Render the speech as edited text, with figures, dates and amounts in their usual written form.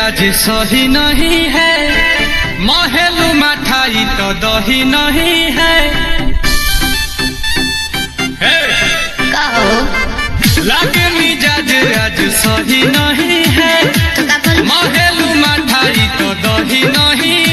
आज सही नहीं है, महलू मठाई तो दही नहीं है। लागे मिजाज आज सही नहीं है, महलू मठाई तो दही नहीं